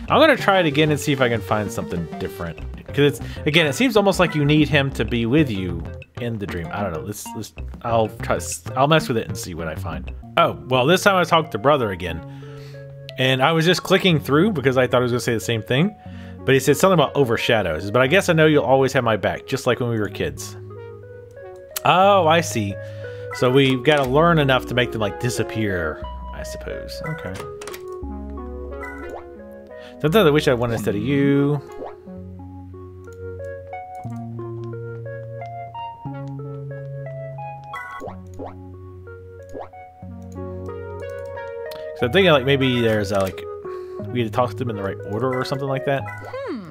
I'm gonna try it again and see if I can find something different. Because it's, again, it seems almost like you need him to be with you in the dream. I don't know. I'll mess with it and see what I find. Oh, well, this time I talked to brother again. And I was just clicking through because I thought I was gonna say the same thing. But he said something about overshadows. But I guess I know you'll always have my back, just like when we were kids. Oh, I see. So we've got to learn enough to make them like disappear, I suppose. Okay. Sometimes I wish I had one instead of you. So I'm thinking like maybe there's a, like we need to talk to them in the right order or something like that.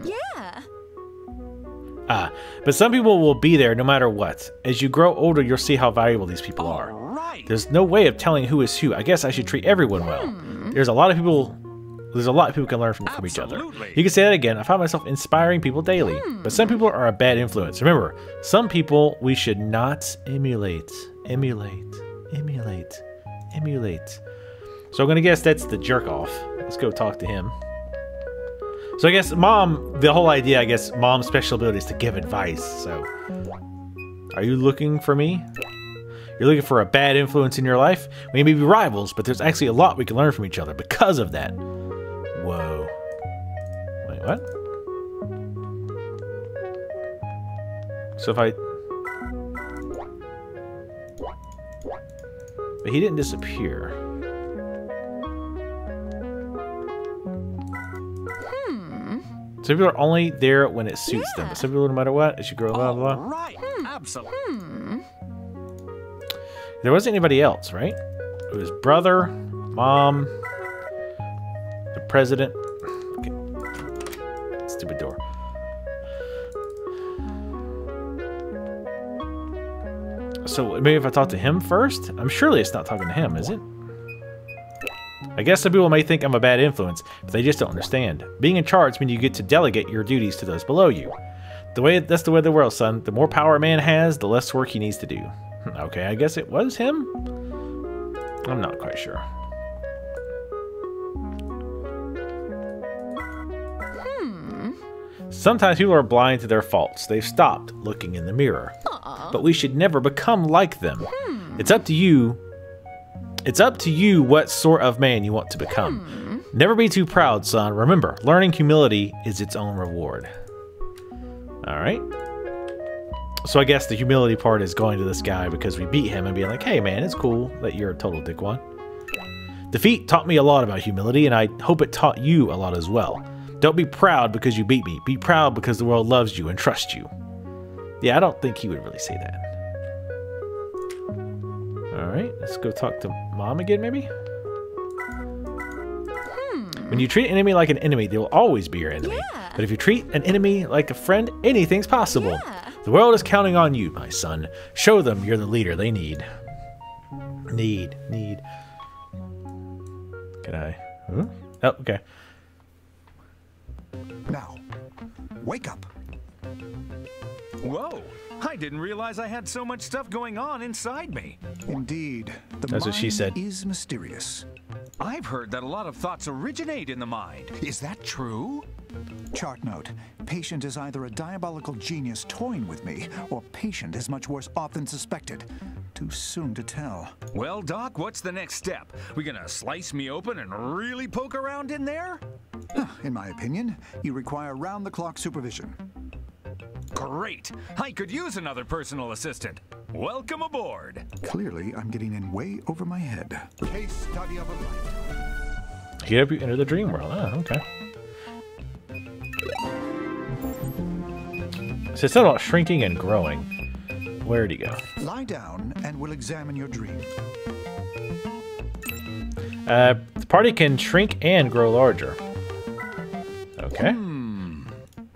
Yeah. Ah, but some people will be there no matter what. As you grow older, you'll see how valuable these people are. Right. There's no way of telling who is who. I guess I should treat everyone well. There's a lot people can learn from each other. You can say that again. I find myself inspiring people daily. But some people are a bad influence. Remember, some people we should not emulate. Emulate. So I'm going to guess that's the jerk off. Let's go talk to him. So I guess the whole idea, I guess mom's special ability is to give advice. So are you looking for me? You're looking for a bad influence in your life? We may be rivals, but there's actually a lot we can learn from each other because of that. Whoa. Wait, what? So if I... But he didn't disappear. Some people are only there when it suits them. But some people, no matter what, as you grow, blah, blah, blah. Right. Absolutely. There wasn't anybody else, right? It was brother, mom, the president. Okay. Stupid door. So maybe if I talk to him first? Surely it's not talking to him, is it? I guess some people may think I'm a bad influence, but they just don't understand. Being in charge means you get to delegate your duties to those below you. That's the way of the world, son. The more power a man has, the less work he needs to do. Okay, I guess it was him? I'm not quite sure. Sometimes people are blind to their faults. They've stopped looking in the mirror. But we should never become like them. It's up to you. It's up to you what sort of man you want to become. Never be too proud, son. Remember, learning humility is its own reward. Alright. So I guess the humility part is going to this guy because we beat him and being like, hey man, it's cool that you're a total dickwad. Defeat taught me a lot about humility, and I hope it taught you a lot as well. Don't be proud because you beat me. Be proud because the world loves you and trusts you. Yeah, I don't think he would really say that. Alright, let's go talk to mom again, maybe? When you treat an enemy like an enemy, they will always be your enemy. But if you treat an enemy like a friend, anything's possible. The world is counting on you, my son. Show them you're the leader they need. Need. Can I? Huh? Oh, okay. Now, wake up. Whoa. I didn't realize I had so much stuff going on inside me. Indeed, the That's what she said. mind is mysterious. I've heard that a lot of thoughts originate in the mind. Is that true? Chart note, patient is either a diabolical genius toying with me, or patient is much worse off than suspected. Too soon to tell. Well, Doc, what's the next step? We gonna slice me open and really poke around in there? In my opinion, you require round-the-clock supervision. Great! I could use another personal assistant. Welcome aboard. Clearly, I'm getting in way over my head. Case study of a lifetime. He helped you enter the dream world. Oh, okay. So it's about shrinking and growing. Where'd he go? Lie down and we'll examine your dream. The party can shrink and grow larger. Okay.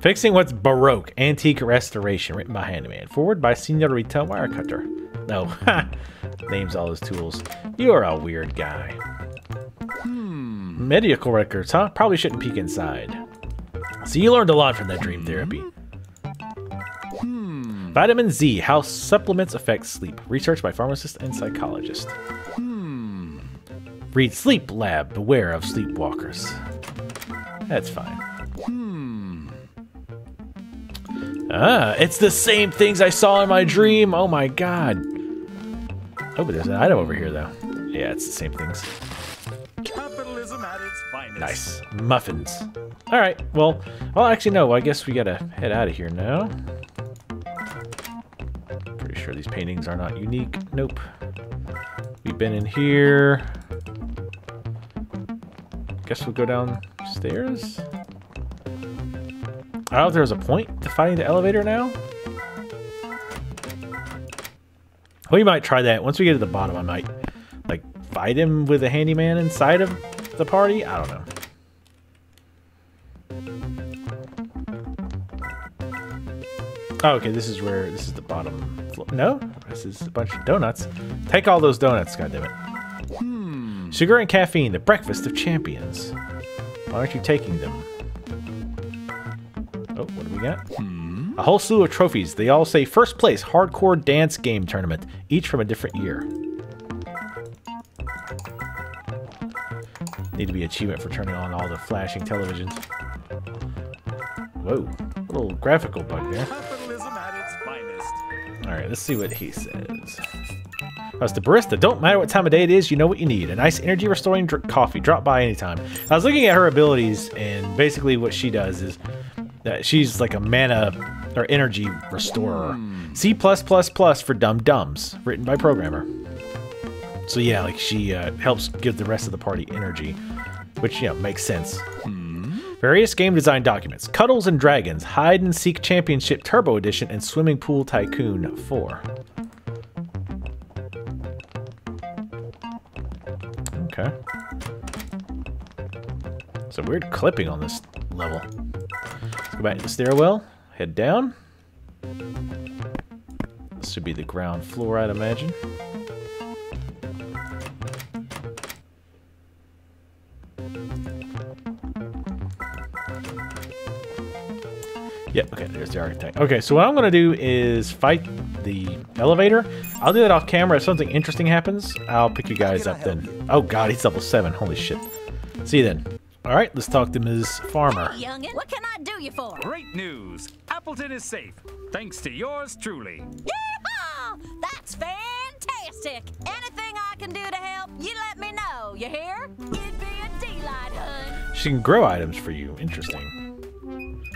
Fixing what's Baroque, Antique Restoration, written by Handyman. Forward by Senorita Wirecutter. No, names all his tools. You're a weird guy. Medical records, huh? Probably shouldn't peek inside. So you learned a lot from that dream therapy. Vitamin Z, how supplements affect sleep. Research by pharmacist and psychologist. Read Sleep Lab, beware of sleepwalkers. That's fine. Ah, it's the same things I saw in my dream. Oh my god. Oh, but there's an item over here, though. Yeah, it's the same things. Capitalism at its finest. Nice. Muffins. Alright, well, actually, no. I guess we gotta head out of here now. Pretty sure these paintings are not unique. Nope. We've been in here. Guess we'll go downstairs. I don't know if there's a point to finding the elevator now. We might try that. Once we get to the bottom, I might, like, fight him with a handyman inside of the party. I don't know. Oh, okay, this is the bottom floor. No, this is a bunch of donuts. Take all those donuts, goddammit. Sugar and caffeine, the breakfast of champions. Why aren't you taking them? Oh, what do we got? A whole slew of trophies. They all say first place hardcore dance game tournament, each from a different year. Need to be achievement for turning on all the flashing televisions. Whoa, a little graphical bug there. Capitalism at its finest. All right, let's see what he says. That's the barista. Don't matter what time of day it is, you know what you need. A nice energy restoring coffee. Drop by anytime. I was looking at her abilities, and basically what she does is that she's like a mana or energy restorer. C++ for dumb dumbs, written by programmer. So yeah, like she helps give the rest of the party energy, which, you know, makes sense. Various game design documents. Cuddles and Dragons, Hide and Seek Championship Turbo Edition, and Swimming Pool Tycoon 4. Okay. So weird clipping on this level. Let's go back to the stairwell. Head down. This should be the ground floor, I'd imagine. Yep, okay, there's the architect. Okay, so what I'm going to do is fight the elevator. I'll do that off camera. If something interesting happens, I'll pick you guys up then. Oh god, he's level 7. Holy shit. See you then. Alright, let's talk to Ms. Farmer. Hey, youngin', what can I do you for? Great news. Appleton is safe. Thanks to yours truly. Yeehaw! That's fantastic! Anything I can do to help, you let me know, you hear? It'd be a delight, hun. She can grow items for you. Interesting.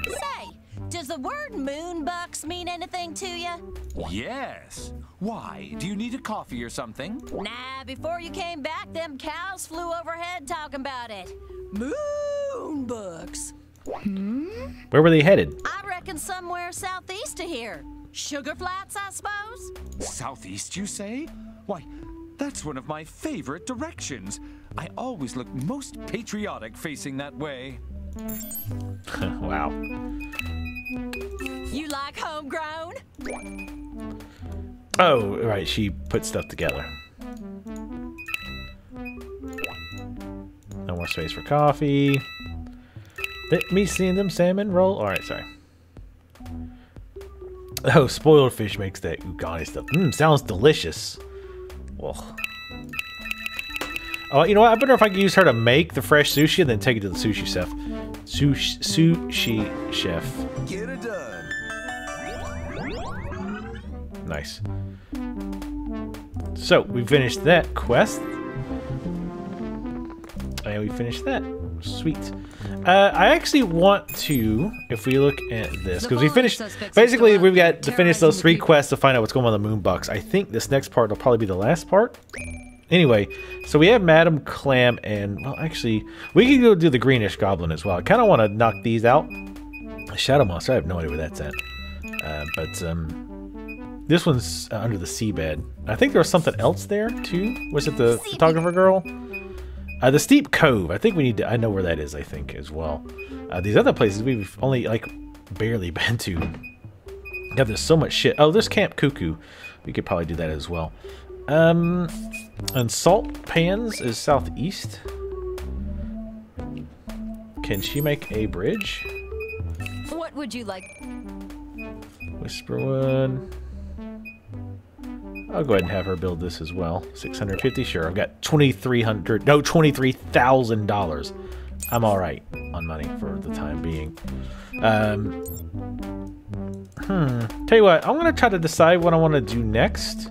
Say, does the word moonbucks mean anything to you? Yes. Why? Do you need a coffee or something? Nah, before you came back, them cows flew overhead talking about it. Moonbucks. Where were they headed? I reckon somewhere southeast of here. Sugar Flats, I suppose? Southeast, you say? Why, that's one of my favorite directions. I always look most patriotic facing that way. Wow. You like homegrown? Oh, right, she put stuff together. No more space for coffee. Let me see them salmon roll. Alright, sorry. Oh, spoiled fish makes that ugani stuff. Sounds delicious. Well. Oh, you know what? I wonder if I could use her to make the fresh sushi and then take it to the sushi chef. Sushi chef. Get it done. Nice. So, we finished that quest. And we finished that. Sweet. I actually want to, if we look at this, because we finished, basically we've got to finish those 3 quests to find out what's going on with the Moonbucks. I think this next part will probably be the last part. Anyway, so we have Madam Clam and, well, actually, we can go do the Greenish Goblin as well. I kind of want to knock these out. Shadow Monster, I have no idea where that's at. This one's under the seabed. I think there was something else there, too. Was it the photographer girl? The Steep Cove. I think we need to... I know where that is, I think, as well. These other places we've only, like, barely been to. God, there's so much shit. Oh, there's Camp Cuckoo. We could probably do that as well. And Salt Pans is southeast. Can she make a bridge? What would you like? Whisperwood. I'll go ahead and have her build this as well. 650, sure. I've got $2,300. No, $23,000. I'm all right on money for the time being. Tell you what, I'm going to try to decide what I want to do next.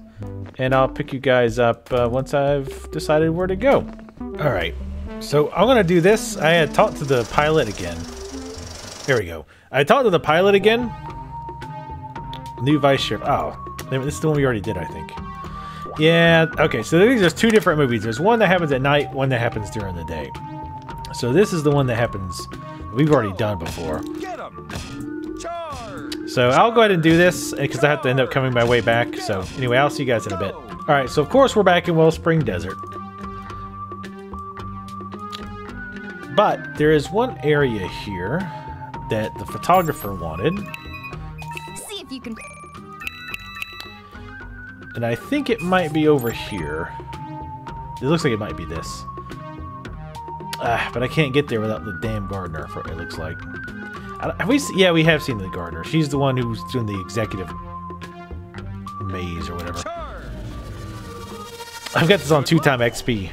And I'll pick you guys up once I've decided where to go. Alright, so I'm going to do this. I had talked to the pilot again. There we go. I talked to the pilot again. New vice sheriff. Oh, this is the one we already did, I think. Yeah, okay, so there's two different movies. There's one that happens at night, one that happens during the day. So this is the one that happens, we've already done before. Get 'em. Charge. So I'll go ahead and do this because I have to end up coming my way back. So anyway, I'll see you guys in a bit. Alright, so of course we're back in Wellspring Desert. But there is one area here that the photographer wanted. See if you can. And I think it might be over here. It looks like it might be this. But I can't get there without the damn gardener, it looks like. Have we yeah, we have seen the gardener. She's the one who's doing the executive maze or whatever. I've got this on 2x XP.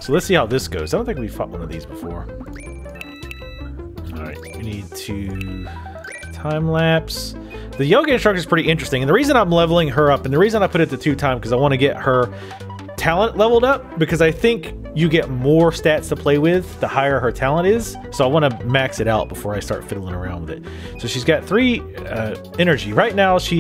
So let's see how this goes. I don't think we fought one of these before. Alright, we need to time-lapse. The yoga instructor is pretty interesting, and the reason I'm leveling her up, and the reason I put it to 2x, because I want to get her talent leveled up, because I think you get more stats to play with the higher her talent is, so I want to max it out before I start fiddling around with it. So she's got 3 energy. Right now, this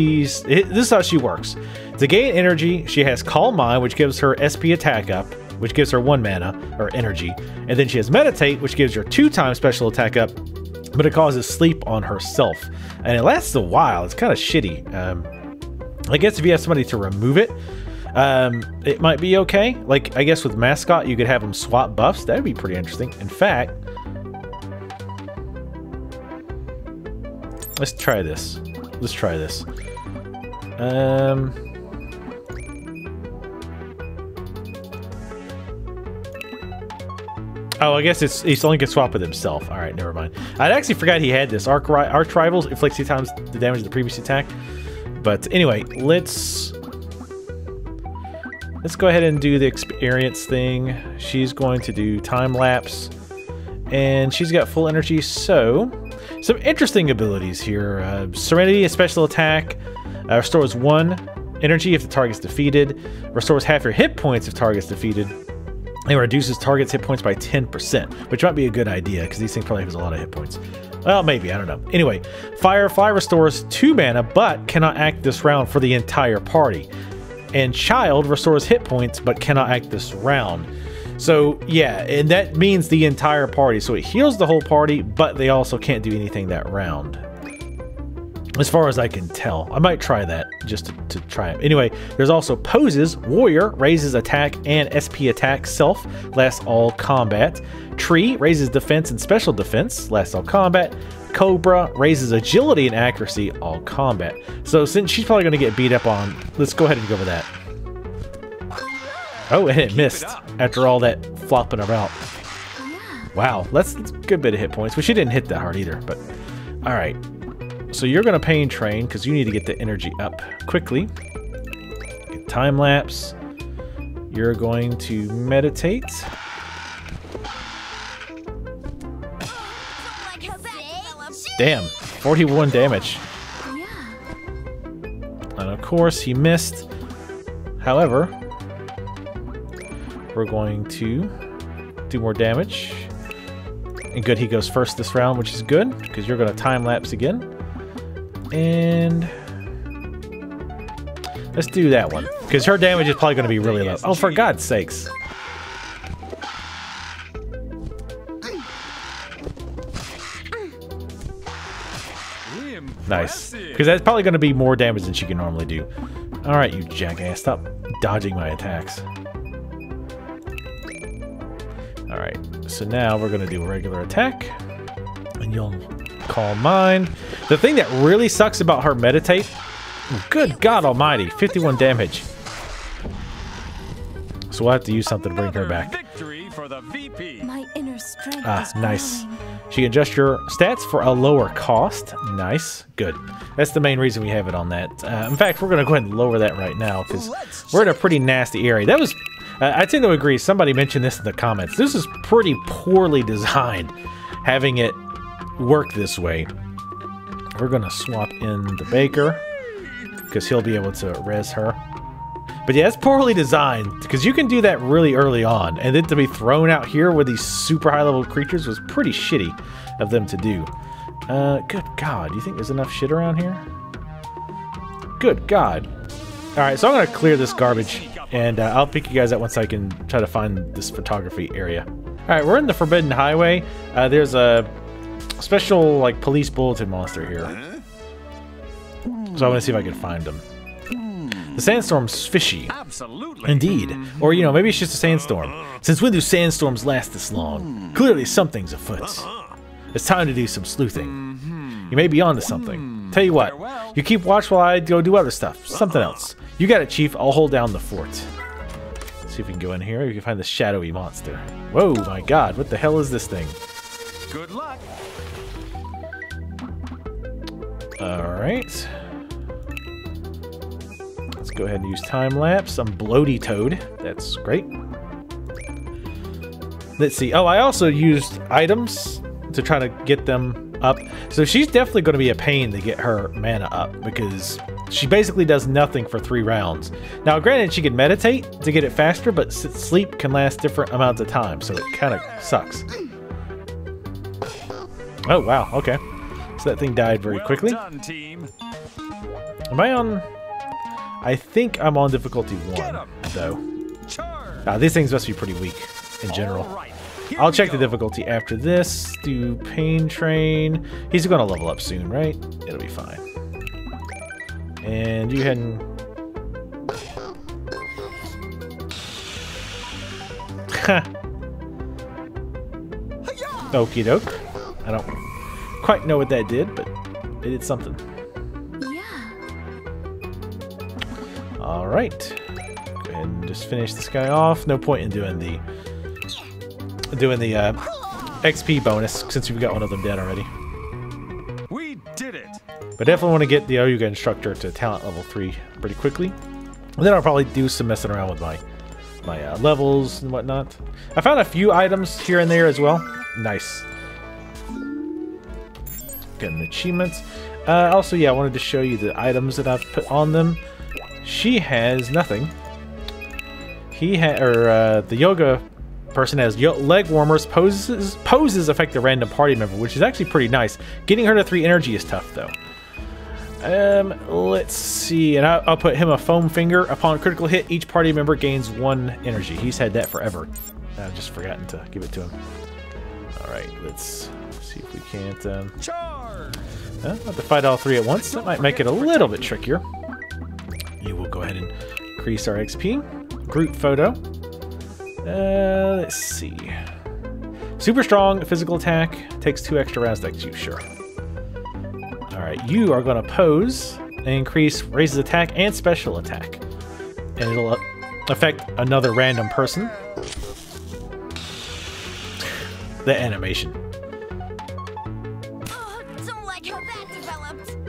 is how she works. To gain energy, she has Calm Mind, which gives her SP attack up, which gives her 1 mana, or energy, and then she has Meditate, which gives her 2x special attack up, but it causes sleep on herself, and it lasts a while. It's kind of shitty. I guess if you have somebody to remove it, it might be okay. Like, I guess with Mascot, you could have them swap buffs. That would be pretty interesting. In fact, let's try this. Let's try this. Oh, I guess he's only can swap with himself. All right, never mind. I actually forgot he had this. Arch Rivals inflicts 2 times the damage of the previous attack. But anyway, let's go ahead and do the experience thing. She's going to do time lapse, and she's got full energy. So some interesting abilities here. Serenity, a special attack, restores 1 energy if the target's defeated. Restores half your hit points if target's defeated. And reduces target's hit points by 10%, which might be a good idea because these things probably have a lot of hit points. Well, maybe, I don't know. Anyway, Firefly restores 2 mana, but cannot act this round for the entire party. And Child restores hit points, but cannot act this round. So, yeah, and that means the entire party. So it heals the whole party, but they also can't do anything that round. As far as I can tell. I might try that, just to try it. Anyway, there's also Poses. Warrior raises attack and SP attack self, lasts all combat. Tree raises defense and special defense, lasts all combat. Cobra raises agility and accuracy, all combat. So since she's probably going to get beat up on, let's go ahead and go with that. Oh, and it missed after all that flopping about. Wow, that's a good bit of hit points. Well, she didn't hit that hard either, but all right. So you're going to pain train because you need to get the energy up quickly. Time lapse. You're going to meditate. Damn, 41 damage. And of course he missed. However, we're going to do more damage. And good, he goes first this round, which is good because you're going to time lapse again. And let's do that one because her damage is probably going to be really low. Oh, for God's sakes. Nice. Because that's probably going to be more damage than she can normally do. Alright, you jackass. Stop dodging my attacks. Alright, so now we're going to do a regular attack. And you'll Calm Mind. The thing that really sucks about her meditate, good God almighty, 51 damage. So we'll have to use something to bring her back. Victory for the VP. My inner strength is Nice. growing. She can adjust your stats for a lower cost. Nice. Good. That's the main reason we have it on that. In fact, we're going to go ahead and lower that right now because we're in a pretty nasty area. That was, I tend to agree. Somebody mentioned this in the comments. This is pretty poorly designed. having it work this way. We're gonna swap in the baker because he'll be able to res her. But yeah, it's poorly designed because you can do that really early on, and then to be thrown out here with these super high level creatures was pretty shitty of them to do. Good God, do you think there's enough shit around here? Good God. Alright, so I'm gonna clear this garbage, and I'll pick you guys up once I can try to find this photography area. Alright, we're in the Forbidden Highway. There's a special, like, police bulletin monster here. So I want to see if I can find him. The sandstorm's fishy. Absolutely. Indeed. Or, you know, maybe it's just a sandstorm. Since when do sandstorms last this long? Clearly something's afoot. It's time to do some sleuthing. You may be onto something. Tell you what, you keep watch while I go do other stuff. Something else. You got it, Chief. I'll hold down the fort. Let's see if we can go in here. You can find the shadowy monster. Whoa, my God. What the hell is this thing? Good luck. Alright. Let's go ahead and use time-lapse. I'm Bloaty Toad. That's great. Let's see. Oh, I also used items to try to get them up. So she's definitely going to be a pain to get her mana up because she basically does nothing for 3 rounds. Now, granted, she can meditate to get it faster, but sleep can last different amounts of time, so it kind of sucks. Oh, wow. Okay. So that thing died very quickly. Well done, team. Am I on... I think I'm on difficulty 1, though. These things must be pretty weak in general. Right, I'll check the difficulty after this. Do Pain Train. He's going to level up soon, right? It'll be fine. And you head and... Okie doke. I don't quite know what that did, but it did something. Alright. Go ahead and just finish this guy off. No point in doing the XP bonus since we've got one of them dead already. We did it. But definitely want to get the Oyuga instructor to talent level 3 pretty quickly. And then I'll probably do some messing around with my levels and whatnot. I found a few items here and there as well. Nice. Getting achievements. Also, yeah, I wanted to show you the items that I've put on them. She has nothing. The yoga person has leg warmers. Poses affect a random party member, which is actually pretty nice. Getting her to 3 energy is tough, though. Let's see. And I'll put him a foam finger. Upon critical hit, each party member gains 1 energy. He's had that forever. I've just forgotten to give it to him. Alright, let's see if we can't... Charge! Have to fight all 3 at once. That might make it a little bit trickier. You will go ahead and increase our XP. Group photo. Let's see. Super strong physical attack. Takes 2 extra rounds to execute. Sure. Alright, you are going to pose and increase raises attack and special attack. And it'll affect another random person. The animation. Oh, don't like how that developed.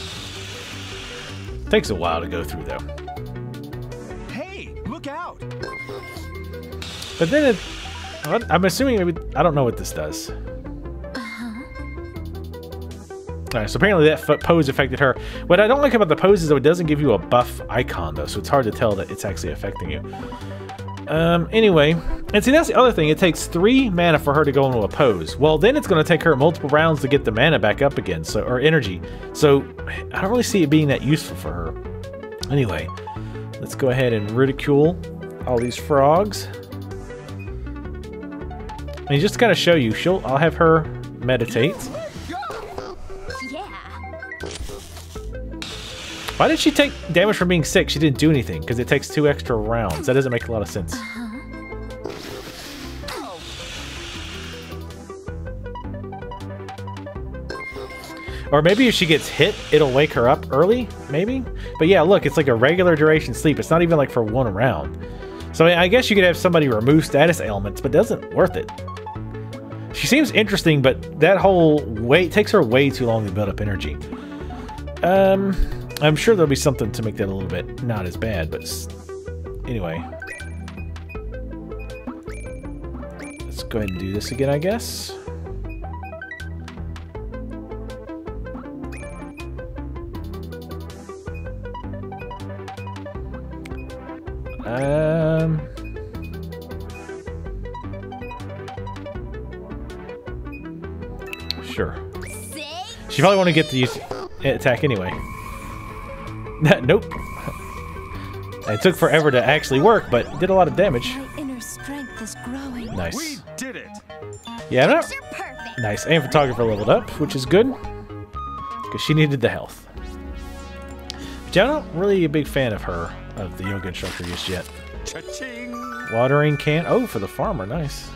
Takes a while to go through, though. Hey, look out! But then I'm assuming maybe... I don't know what this does. Alright, so apparently that pose affected her. What I don't like about the pose is though it doesn't give you a buff icon, though, so it's hard to tell that it's actually affecting you. Anyway, and see, that's the other thing. It takes 3 mana for her to go into a pose. Well, then it's going to take her multiple rounds to get the mana back up again, or energy. So I don't really see it being that useful for her. Anyway, let's go ahead and ridicule all these frogs. And just to kind of show you, I'll have her meditate. Why did she take damage from being sick? She didn't do anything, because it takes 2 extra rounds. That doesn't make a lot of sense. Or maybe if she gets hit, it'll wake her up early, maybe? But yeah, look, it's like a regular duration sleep. It's not even like for 1 round. So I guess you could have somebody remove status ailments, but it doesn't worth it. She seems interesting, but that whole takes her way too long to build up energy. I'm sure there'll be something to make that a little bit not as bad, but anyway. Let's go ahead and do this again, I guess. Sure. She probably want to get the attack anyway. Nope. It took forever to actually work, but did a lot of damage. My inner strength is growing. Nice. We did it. Yeah, no. You're perfect. Nice. And photographer leveled up, which is good. Because she needed the health. But yeah, I'm not really a big fan of her, of the yoga instructor just yet. Cha-ching. Watering can. Oh, for the farmer. Nice.